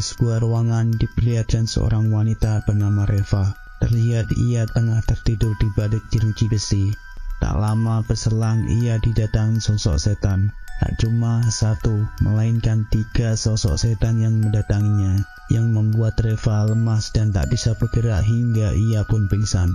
Di sebuah ruangan diperlihatkan seorang wanita bernama Reva. Terlihat ia tengah tertidur di balik jeruji besi. Tak lama berselang ia didatangi sosok setan. Tak cuma satu, melainkan 3 sosok setan yang mendatanginya, yang membuat Reva lemas dan tak bisa bergerak hingga ia pun pingsan.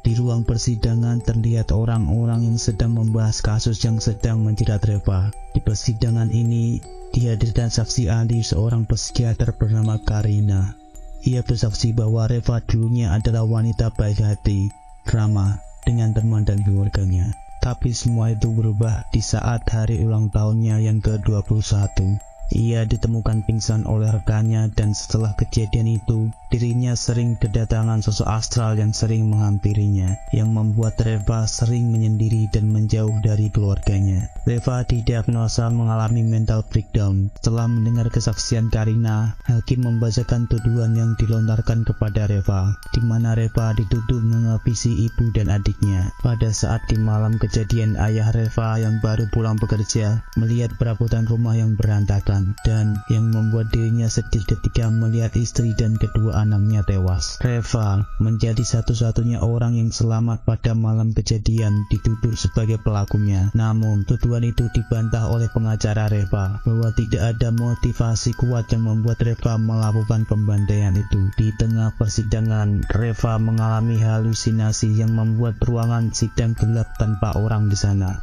Di ruang persidangan terlihat orang-orang yang sedang membahas kasus yang sedang menjerat Reva. Di persidangan ini dihadirkan saksi ahli seorang psikiater bernama Karina. Ia bersaksi bahwa Reva dulunya adalah wanita baik hati, ramah dengan teman dan keluarganya. Tapi semua itu berubah di saat hari ulang tahunnya yang ke-21. Ia ditemukan pingsan oleh rekannya dan setelah kejadian itu, dirinya sering kedatangan sosok astral yang sering menghampirinya, yang membuat Reva sering menyendiri dan menjauh dari keluarganya. Reva didiagnosa mengalami mental breakdown. Setelah mendengar kesaksian Karina, hakim membacakan tuduhan yang dilontarkan kepada Reva, di mana Reva dituduh menghabisi ibu dan adiknya. Pada saat di malam kejadian, ayah Reva yang baru pulang bekerja melihat perabotan rumah yang berantakan, dan yang membuat dirinya sedih ketika melihat istri dan kedua anaknya tewas. Reva menjadi satu-satunya orang yang selamat pada malam kejadian dituduh sebagai pelakunya. Namun tuduhan itu dibantah oleh pengacara Reva bahwa tidak ada motivasi kuat yang membuat Reva melakukan pembantaian itu. Di tengah persidangan, Reva mengalami halusinasi yang membuat ruangan sidang gelap tanpa orang di sana.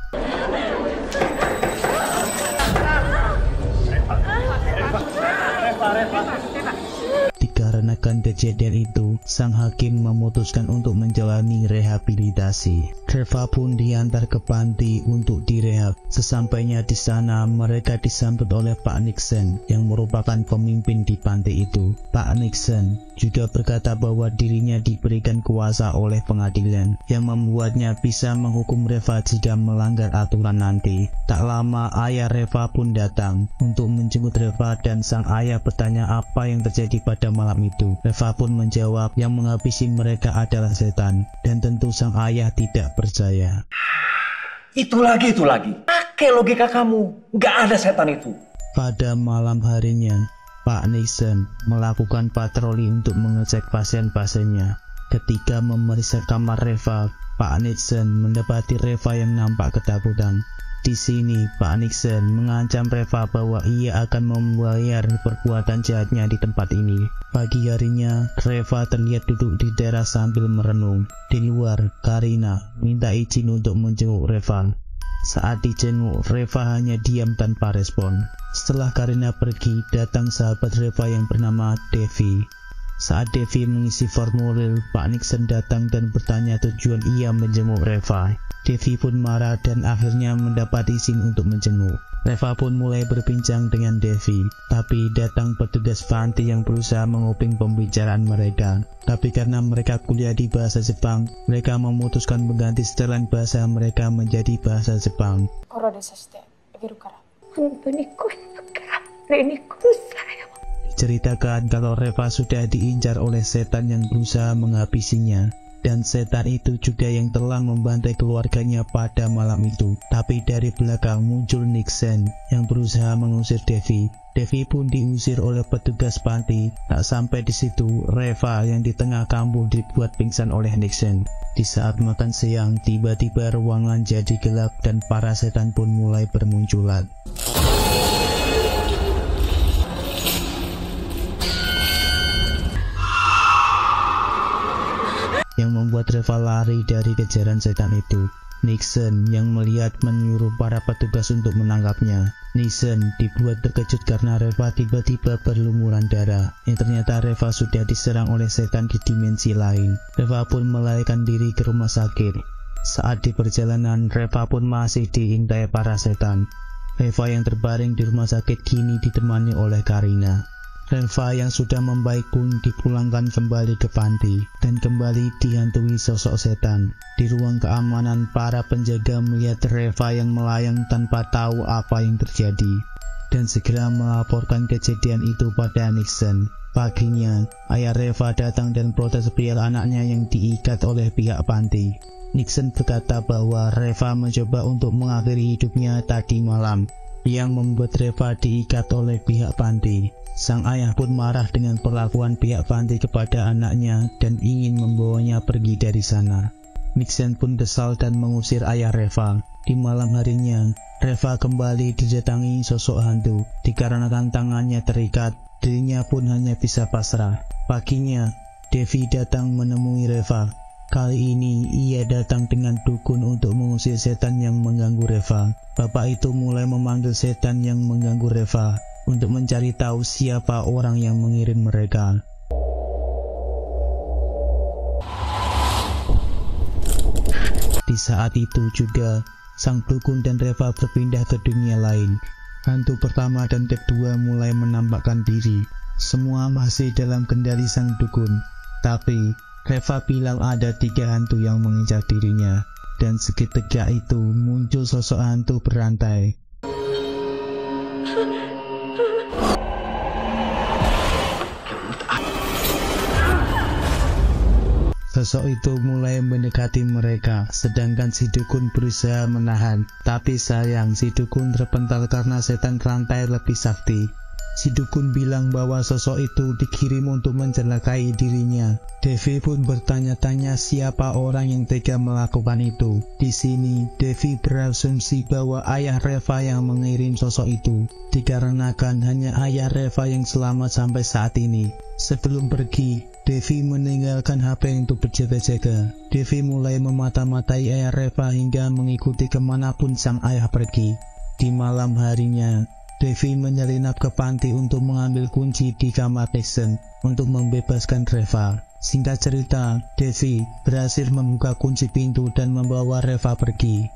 Dikarenakan kejadian itu, sang hakim memutuskan untuk menjalani rehabilitasi. Reva pun diantar ke panti untuk direhab. Sesampainya di sana, mereka disambut oleh Pak Nixon yang merupakan pemimpin di panti itu. Pak Nixon juga berkata bahwa dirinya diberikan kuasa oleh pengadilan yang membuatnya bisa menghukum Reva jika melanggar aturan nanti. Tak lama ayah Reva pun datang untuk menjemput Reva dan sang ayah bertanya apa yang terjadi pada malam itu. Reva pun menjawab yang menghabisi mereka adalah setan, dan tentu sang ayah tidak percaya. Itu lagi. Pakai logika kamu. Nggak ada setan itu. Pada malam harinya, Pak Nixon melakukan patroli untuk mengecek pasien-pasiennya. Ketika memeriksa kamar Reva, Pak Nixon mendapati Reva yang nampak ketakutan. Di sini, Pak Nixon mengancam Reva bahwa ia akan membayar perbuatan jahatnya di tempat ini. Pagi harinya, Reva terlihat duduk di teras sambil merenung. Di luar, Karina minta izin untuk menjenguk Reva. Saat dijenguk, Reva hanya diam tanpa respon. Setelah Karina pergi, datang sahabat Reva yang bernama Devi. Saat Devi mengisi formulir, Pak Nixon datang dan bertanya tujuan ia menjenguk Reva. Devi pun marah dan akhirnya mendapat izin untuk menjenguk. Reva pun mulai berbincang dengan Devi, tapi datang petugas panti yang berusaha menguping pembicaraan mereka. Tapi karena mereka kuliah di bahasa Jepang, mereka memutuskan mengganti setelan bahasa mereka menjadi bahasa Jepang. Diceritakan kalau Reva sudah diincar oleh setan yang berusaha menghabisinya, dan setan itu juga yang telah membantai keluarganya pada malam itu. Tapi dari belakang muncul Nixon yang berusaha mengusir Devi. Devi pun diusir oleh petugas panti. Tak sampai di situ, Reva yang di tengah kampung dibuat pingsan oleh Nixon. Di saat makan siang, tiba-tiba ruangan jadi gelap dan para setan pun mulai bermunculan. Yang membuat Reva lari dari kejaran setan itu. Nixon yang melihat menyuruh para petugas untuk menangkapnya. Nixon dibuat terkejut karena Reva tiba-tiba berlumuran darah. Yang ternyata Reva sudah diserang oleh setan di dimensi lain. Reva pun melarikan diri ke rumah sakit. Saat di perjalanan, Reva pun masih diintai para setan. Reva yang terbaring di rumah sakit kini ditemani oleh Karina. Reva yang sudah membaik pun dipulangkan kembali ke panti dan kembali dihantui sosok setan. Di ruang keamanan, para penjaga melihat Reva yang melayang tanpa tahu apa yang terjadi dan segera melaporkan kejadian itu pada Nixon. Paginya, ayah Reva datang dan protes biar anaknya yang diikat oleh pihak panti. Nixon berkata bahwa Reva mencoba untuk mengakhiri hidupnya tadi malam, yang membuat Reva diikat oleh pihak panti. Sang ayah pun marah dengan perlakuan pihak panti kepada anaknya dan ingin membawanya pergi dari sana. Nixon pun kesal dan mengusir ayah Reva. Di malam harinya, Reva kembali didatangi sosok hantu. Dikarenakan tangannya terikat, dirinya pun hanya bisa pasrah. Paginya, Devi datang menemui Reva. Kali ini ia datang dengan dukun untuk mengusir setan yang mengganggu Reva. Bapak itu mulai memanggil setan yang mengganggu Reva untuk mencari tahu siapa orang yang mengirim mereka. Di saat itu juga, sang dukun dan Reva berpindah ke dunia lain. Hantu pertama dan kedua mulai menampakkan diri. Semua masih dalam kendali sang dukun. Tapi, Reva bilang ada 3 hantu yang mengincar dirinya. Dan seketika itu muncul sosok hantu berantai. Sosok itu mulai mendekati mereka, sedangkan si dukun berusaha menahan. Tapi sayang, si dukun terpental karena setan rantai lebih sakti. Si dukun bilang bahwa sosok itu dikirim untuk mencelakai dirinya. Devi pun bertanya-tanya siapa orang yang tega melakukan itu. Di sini, Devi berasumsi bahwa ayah Reva yang mengirim sosok itu, dikarenakan hanya ayah Reva yang selamat sampai saat ini. Sebelum pergi, Devi meninggalkan HP untuk berjaga-jaga. Devi mulai memata-matai ayah Reva hingga mengikuti kemanapun sang ayah pergi. Di malam harinya, Devi menyelinap ke panti untuk mengambil kunci di kamar Nixon untuk membebaskan Reva. Singkat cerita, Devi berhasil membuka kunci pintu dan membawa Reva pergi.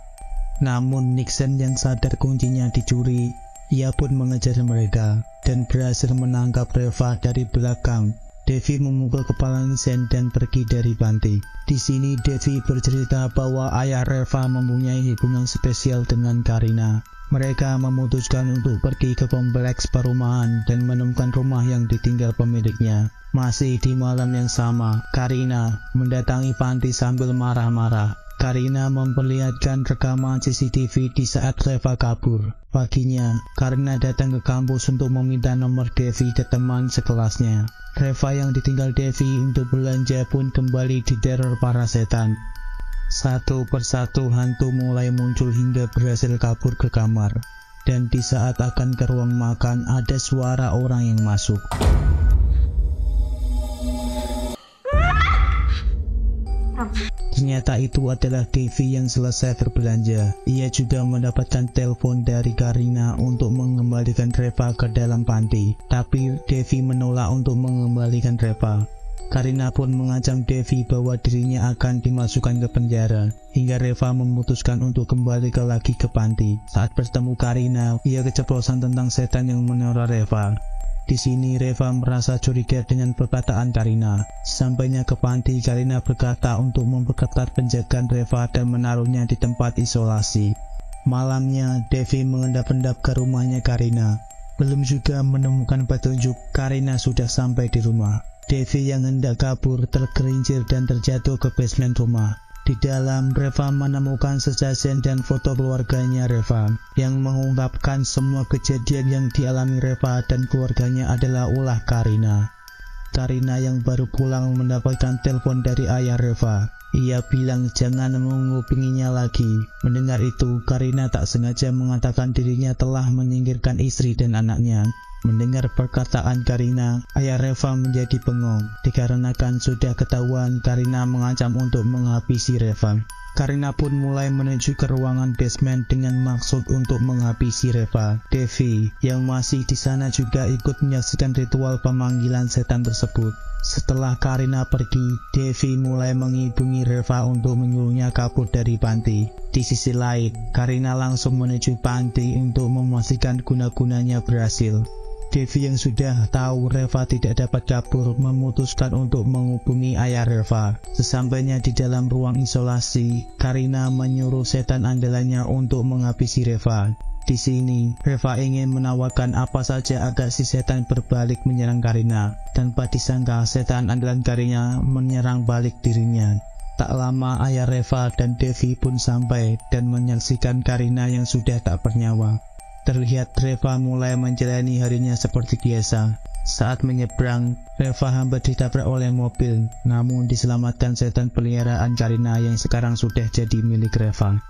Namun Nixon yang sadar kuncinya dicuri, ia pun mengejar mereka dan berhasil menangkap Reva dari belakang. Devi memukul kepala Nixon dan pergi dari panti. Di sini Devi bercerita bahwa ayah Reva mempunyai hubungan spesial dengan Karina. Mereka memutuskan untuk pergi ke kompleks perumahan dan menemukan rumah yang ditinggal pemiliknya. Masih di malam yang sama, Karina mendatangi panti sambil marah-marah. Karina memperlihatkan rekaman CCTV di saat Reva kabur. Paginya, Karina datang ke kampus untuk meminta nomor Devi ke teman sekelasnya. Reva yang ditinggal Devi untuk belanja pun kembali diteror para setan. Satu persatu hantu mulai muncul hingga berhasil kabur ke kamar. Dan di saat akan ke ruang makan, ada suara orang yang masuk. Ternyata itu adalah Devi yang selesai berbelanja. Ia juga mendapatkan telepon dari Karina untuk mengembalikan Reva ke dalam panti. Tapi Devi menolak untuk mengembalikan Reva. Karina pun mengancam Devi bahwa dirinya akan dimasukkan ke penjara, hingga Reva memutuskan untuk kembali lagi ke panti. Saat bertemu Karina, ia keceplosan tentang setan yang meneror Reva. Di sini Reva merasa curiga dengan perkataan Karina. Sampainya ke panti, Karina berkata untuk memperketat penjagaan Reva dan menaruhnya di tempat isolasi. Malamnya, Devi mengendap-endap ke rumahnya Karina. Belum juga menemukan petunjuk, Karina sudah sampai di rumah. Devi yang hendak kabur tergelincir dan terjatuh ke basement rumah. Di dalam, Reva menemukan sesajen dan foto keluarganya Reva, yang mengungkapkan semua kejadian yang dialami Reva dan keluarganya adalah ulah Karina. Karina yang baru pulang mendapatkan telepon dari ayah Reva. Ia bilang jangan menghubunginya lagi. Mendengar itu, Karina tak sengaja mengatakan dirinya telah menyingkirkan istri dan anaknya. Mendengar perkataan Karina, ayah Reva menjadi bengong, dikarenakan sudah ketahuan Karina mengancam untuk menghabisi Reva. Karina pun mulai menuju ke ruangan basement dengan maksud untuk menghabisi Reva. Devi yang masih di sana juga ikut menyaksikan ritual pemanggilan setan tersebut. Setelah Karina pergi, Devi mulai menghubungi Reva untuk menyuruhnya kabur dari panti. Di sisi lain, Karina langsung menuju panti untuk memastikan guna-gunanya berhasil. Devi yang sudah tahu Reva tidak dapat kabur memutuskan untuk menghubungi ayah Reva. Sesampainya di dalam ruang isolasi, Karina menyuruh setan andalannya untuk menghabisi Reva. Di sini, Reva ingin menawarkan apa saja agar si setan berbalik menyerang Karina. Tanpa disangka, setan andalan Karina menyerang balik dirinya. Tak lama ayah Reva dan Devi pun sampai dan menyaksikan Karina yang sudah tak bernyawa. Terlihat Reva mulai menjalani harinya seperti biasa. Saat menyeberang, Reva hampir ditabrak oleh mobil, namun diselamatkan setan peliharaan Karina yang sekarang sudah jadi milik Reva.